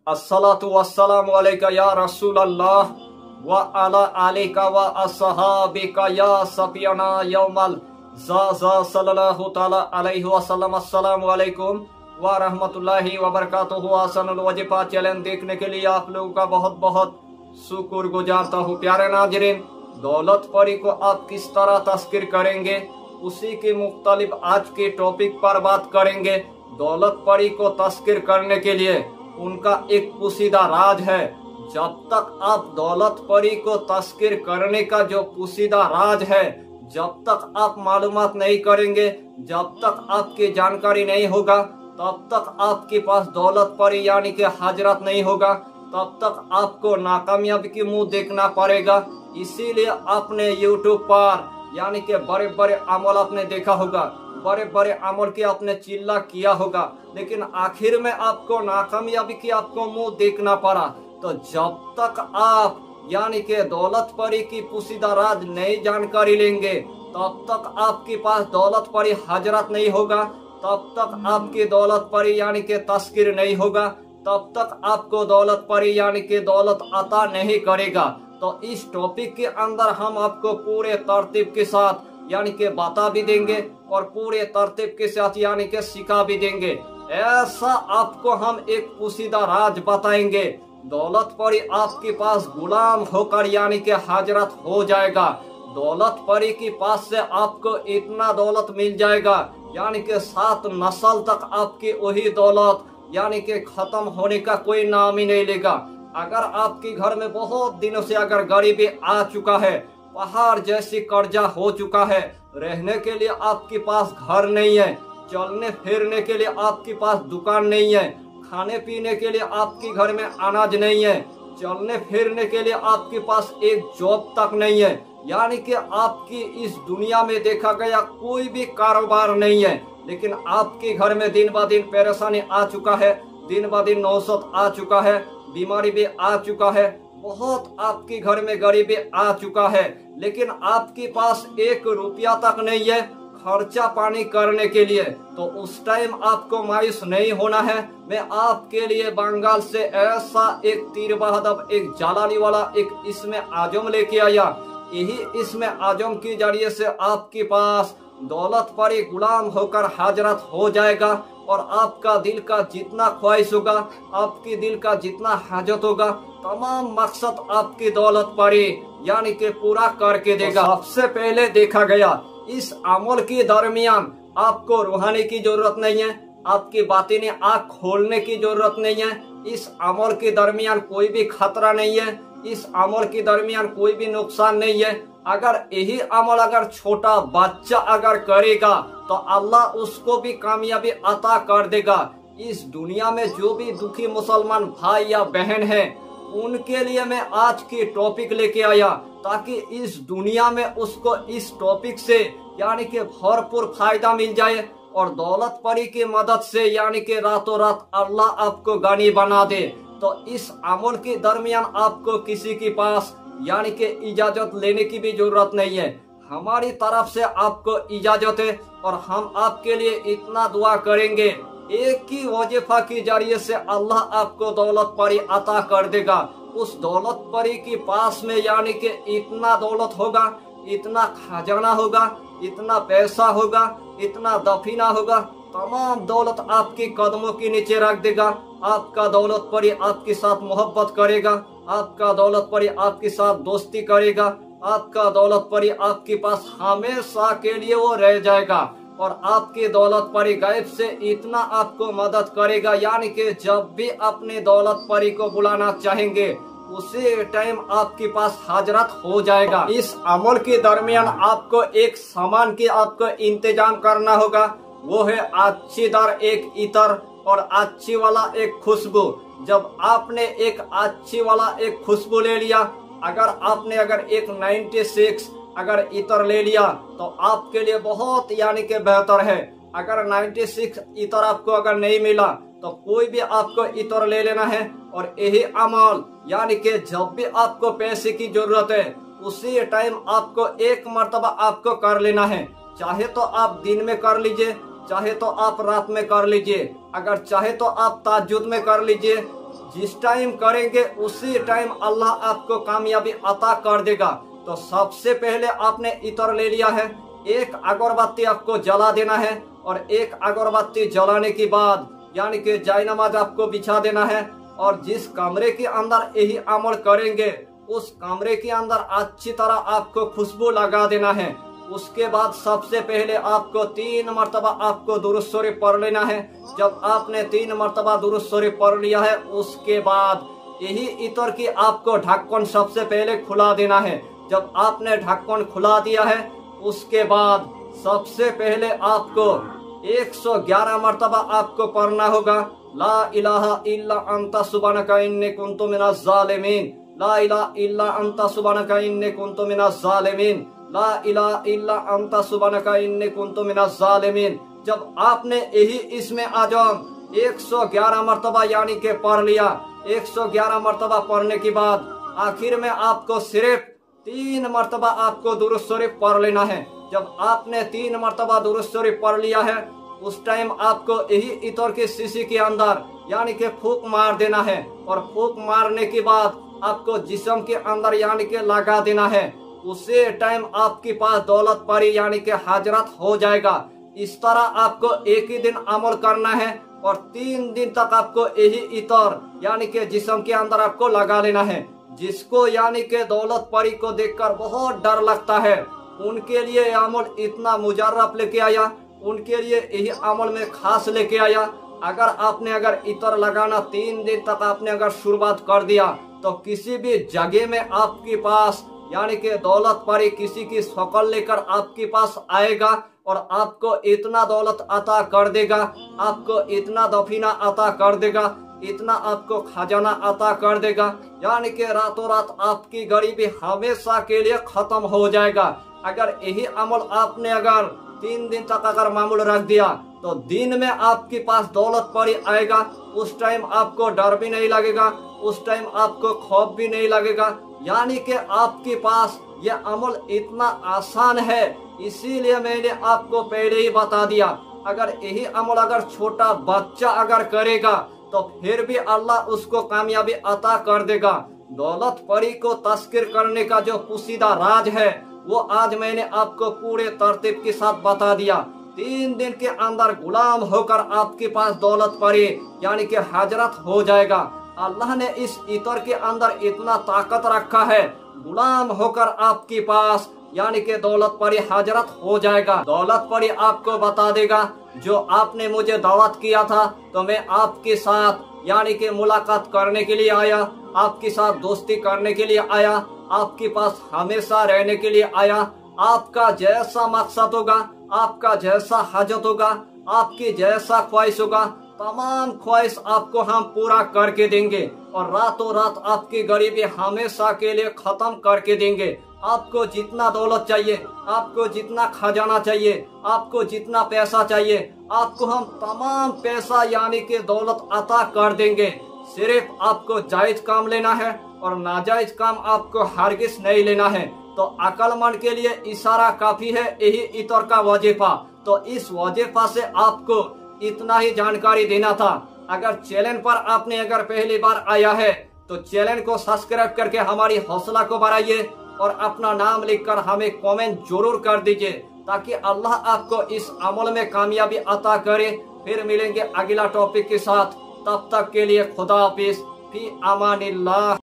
अस्सलातु वस्सलामु अलैका या रसूल अल्लाह व अला आलिका व अस्सहाबिका या सफियाना यौमल ज़ा सल्लल्लाहु ताला अलैहि वसल्लम। अस्सलामु अलैकुम व रहमतुल्लाहि व बरकातुहू। हसनुल वजीफा चैनल देखने के लिए आप लोगों का बहुत बहुत शुक्र गुजारता हूँ। प्यारे नाज़रीन, दौलत परी को आप किस तरह तस्कीर करेंगे, उसी के मुख्तलिफ आज के टॉपिक पर बात करेंगे। दौलत परी को तस्कीर करने के लिए उनका एक पोशीदा राज है। जब तक आप दौलत परी को तस्कीर करने का जो पोशीदा राज है, जब तक आप मालूमात नहीं करेंगे, जब तक आपकी जानकारी नहीं होगा, तब तक आपके पास दौलत परी यानी कि हजरत नहीं होगा, तब तक आपको नाकामयाबी की मुंह देखना पड़ेगा। इसीलिए आपने यूट्यूब पर यानी कि बड़े बड़े अमल आपने देखा होगा, बड़े बड़े अमल की आपने चिल्ला किया होगा, लेकिन आखिर में आपको नाकामयाबी की आपको मुंह देखना पड़ा। तो जब तक आप यानी कि दौलत परी की पोशीदा राज नई जानकारी लेंगे, तब तक आपके पास दौलत परी हजरत नहीं होगा, तब तक आपकी दौलत परी यानी कि तस्कीर नहीं होगा, तब तक आपको दौलत परी यानी कि दौलत अता नहीं करेगा। तो इस टॉपिक के अंदर हम आपको पूरे तरतीब के साथ यानी कि बता भी देंगे और पूरे तरतीब के साथ यानी कि सिखा भी देंगे। ऐसा आपको हम एक पोशीदा राज बताएंगे। दौलत परी आपके पास गुलाम होकर यानी कि हजरत हो जाएगा। दौलत परी के पास से आपको इतना दौलत मिल जाएगा यानी कि 7 नस्ल तक आपकी वही दौलत यानी कि खत्म होने का कोई नाम ही नहीं लेगा। अगर आपके घर में बहुत दिनों से अगर गरीबी आ चुका है, पहाड़ जैसी कर्जा हो चुका है, रहने के लिए आपके पास घर नहीं है, चलने फिरने के लिए आपके पास दुकान नहीं है, खाने पीने के लिए आपके घर में अनाज नहीं है, चलने फिरने के लिए आपके पास एक जॉब तक नहीं है, यानी कि आपकी इस दुनिया में देखा गया कोई भी कारोबार नहीं है, लेकिन आपके घर में दिन ब दिन परेशानी आ चुका है, दिन ब दिन नौसत आ चुका है, बीमारी भी आ चुका है, बहुत आपके घर में गरीबी आ चुका है, लेकिन आपके पास 1 रुपया तक नहीं है खर्चा पानी करने के लिए। तो उस टाइम आपको मायूस नहीं होना है। मैं आपके लिए बंगाल से ऐसा एक तीर बहादुर, एक जालाली वाला एक इसमें आजम लेके आया। यही इसमें आजम के जरिए से आपके पास दौलत परी गुलाम होकर हजरत हो जाएगा और आपका दिल का जितना ख्वाहिश होगा, आपके दिल का जितना हाजत होगा, तमाम मकसद आपकी दौलत परी यानी कि पूरा करके देगा। तो सबसे पहले देखा गया इस अमल के दरमियान आपको रूहानी की जरूरत नहीं है, आपकी बातिनी आँख खोलने की जरूरत नहीं है। इस अमल के दरमियान कोई भी खतरा नहीं है, इस अमल के दरमियान कोई भी नुकसान नहीं है। अगर यही अमल अगर छोटा बच्चा अगर करेगा तो अल्लाह उसको भी कामयाबी अता कर देगा। इस दुनिया में जो भी दुखी मुसलमान भाई या बहन है, उनके लिए मैं आज की टॉपिक लेके आया ताकि इस दुनिया में उसको इस टॉपिक से यानी कि भरपूर फायदा मिल जाए और दौलत परी की मदद से यानी कि रातों रात अल्लाह आपको गनी बना दे। तो इस अमल के दरमियान आपको किसी के पास यानी कि इजाजत लेने की भी जरूरत नहीं है। हमारी तरफ से आपको इजाजत है और हम आपके लिए इतना दुआ करेंगे, एक ही वजीफा के जरिए से अल्लाह आपको दौलत परी अता कर देगा। उस दौलत परी के पास में यानी कि इतना दौलत होगा, इतना खजाना होगा, इतना पैसा होगा, इतना दफीना होगा, तमाम दौलत आपके कदमों के नीचे रख देगा। आपका दौलत परी आपके साथ मोहब्बत करेगा, आपका दौलत परी आपके साथ दोस्ती करेगा, आपका दौलत परी आपके पास हमेशा के लिए वो रह जाएगा और आपकी दौलत परी गायब से इतना आपको मदद करेगा यानी कि जब भी अपने दौलत परी को बुलाना चाहेंगे उसी टाइम आपके पास हजरत हो जाएगा। इस अमल के दरमियान आपको एक सामान की आपको इंतजाम करना होगा, वो है अच्छी दार एक इतर और अच्छी वाला एक खुशबू। जब आपने एक अच्छी वाला एक खुशबू ले लिया, अगर आपने एक 96 अगर इतर ले लिया तो आपके लिए बहुत यानी कि बेहतर है। अगर 96 इतर आपको अगर नहीं मिला तो कोई भी आपको इतर ले लेना है और यही अमल यानी कि जब भी आपको पैसे की जरूरत है उसी टाइम आपको एक मर्तबा आपको कर लेना है। चाहे तो आप दिन में कर लीजिए, चाहे तो आप रात में कर लीजिए, अगर चाहे तो आप ताज्जुद में कर लीजिए, जिस टाइम करेंगे उसी टाइम अल्लाह आपको कामयाबी अता कर देगा। तो सबसे पहले आपने इतर ले लिया है, एक अगरबत्ती आपको जला देना है और एक अगरबत्ती जलाने के बाद यानी कि जायनमाज आपको बिछा देना है और जिस कमरे के अंदर यही अमल करेंगे उस कमरे के अंदर अच्छी तरह आपको खुशबू लगा देना है। उसके बाद सबसे पहले आपको 3 मरतबा आपको दुरूद शरीफ पढ़ लेना है। जब आपने 3 मरतबा दुरूद शरीफ पढ़ लिया है उसके बाद यही इतर की आपको ढक्कन सबसे पहले खुला देना है। जब आपने ढक्कन खुला दिया है उसके बाद सबसे पहले आपको 111 मरतबा आपको पढ़ना होगा, ला इलाहा इल्ला अंता सुब्हानका इन्नी कुन्तु मिनज़ ज़ालिमीन, ला इलाहा इल्ला अंता सुब्हानका इन्नी कुन्तु मिनज़ ज़ालिमीन, ला इलाहा इल्ला अंता सुब्हानका इन्नी कुन्तु मिनज़ ज़ालिमीन। जब आपने यही इसमें आजम 111 मरतबा यानी के पढ़ लिया, 111 मरतबा पढ़ने के बाद आखिर में आपको सिर्फ 3 मरतबा आपको दुरूद शरीफ पढ़ लेना है। जब आपने 3 मरतबा दुरूद शरीफ पढ़ लिया है उस टाइम आपको यही इतर की शीशी के अंदर यानी कि फूंक मार देना है और फूंक मारने के बाद आपको जिस्म के अंदर यानी कि लगा देना है। उसी टाइम आपके पास दौलत परी यानी कि हाजरत हो जाएगा। इस तरह आपको एक ही दिन अमल करना है और 3 दिन तक आपको यही इतर यानी कि जिस्म के अंदर आपको लगा लेना है। जिसको यानी कि दौलत परी को देखकर बहुत डर लगता है उनके लिए अमल इतना मुजर्रब लेके आया, उनके लिए यही अमल में खास लेके आया। अगर इतर लगाना 3 दिन तक आपने अगर शुरुआत कर दिया तो किसी भी जगह में आपके पास यानी कि दौलत परी किसी की शक्ल लेकर आपके पास आएगा और आपको इतना दौलत अता कर देगा, आपको इतना दफीना अता कर देगा, इतना आपको खजाना अता कर देगा यानी कि रातों रात आपकी गरीबी हमेशा के लिए खत्म हो जाएगा। अगर यही अमल आपने अगर 3 दिन तक अगर मामूल रख दिया तो दिन में आपके पास दौलत परी आएगा। उस टाइम आपको डर भी नहीं लगेगा, उस टाइम आपको खौफ भी नहीं लगेगा। यानी कि आपके पास यह अमल इतना आसान है, इसीलिए मैंने आपको पहले ही बता दिया। अगर यही अमल अगर छोटा बच्चा अगर करेगा तो फिर भी अल्लाह उसको कामयाबी अता कर देगा। दौलत परी को तस्किर करने का जो पुसीदा राज है वो आज मैंने आपको पूरे तरतीब के साथ बता दिया। 3 दिन के अंदर गुलाम होकर आपके पास दौलत परी यानी कि हाजरत हो जाएगा। अल्लाह ने इस इतर के अंदर इतना ताकत रखा है, गुलाम होकर आपके पास यानी कि दौलत परी हाजरत हो जाएगा। दौलत परी आपको बता देगा जो आपने मुझे दावत किया था तो मैं आपके साथ यानी कि मुलाकात करने के लिए आया, आपके साथ दोस्ती करने के लिए आया, आपके पास हमेशा रहने के लिए आया। आपका जैसा मकसद होगा, आपका जैसा हाजत होगा, आपकी जैसा ख्वाहिश होगा, तमाम ख्वाहिश आपको हम पूरा करके देंगे और रातों रात आपकी गरीबी हमेशा के लिए खत्म करके देंगे। आपको जितना दौलत चाहिए, आपको जितना खजाना चाहिए, आपको जितना पैसा चाहिए, आपको हम तमाम पैसा यानी कि दौलत अता कर देंगे। सिर्फ आपको जायज काम लेना है और नाजायज काम आपको हरगिज नहीं लेना है। तो अक्लमंद के लिए इशारा काफी है, यही इतर का वजीफा। तो इस वजीफा से आपको इतना ही जानकारी देना था। अगर चैनल पर आपने अगर पहली बार आया है तो चैनल को सब्सक्राइब करके हमारी हौसला को बढ़ाइए और अपना नाम लिखकर हमें कमेंट जरूर कर दीजिए ताकि अल्लाह आपको इस अमल में कामयाबी अता करे। फिर मिलेंगे अगला टॉपिक के साथ, तब तक के लिए खुदा हाफिज, फी अमानिल्लाह।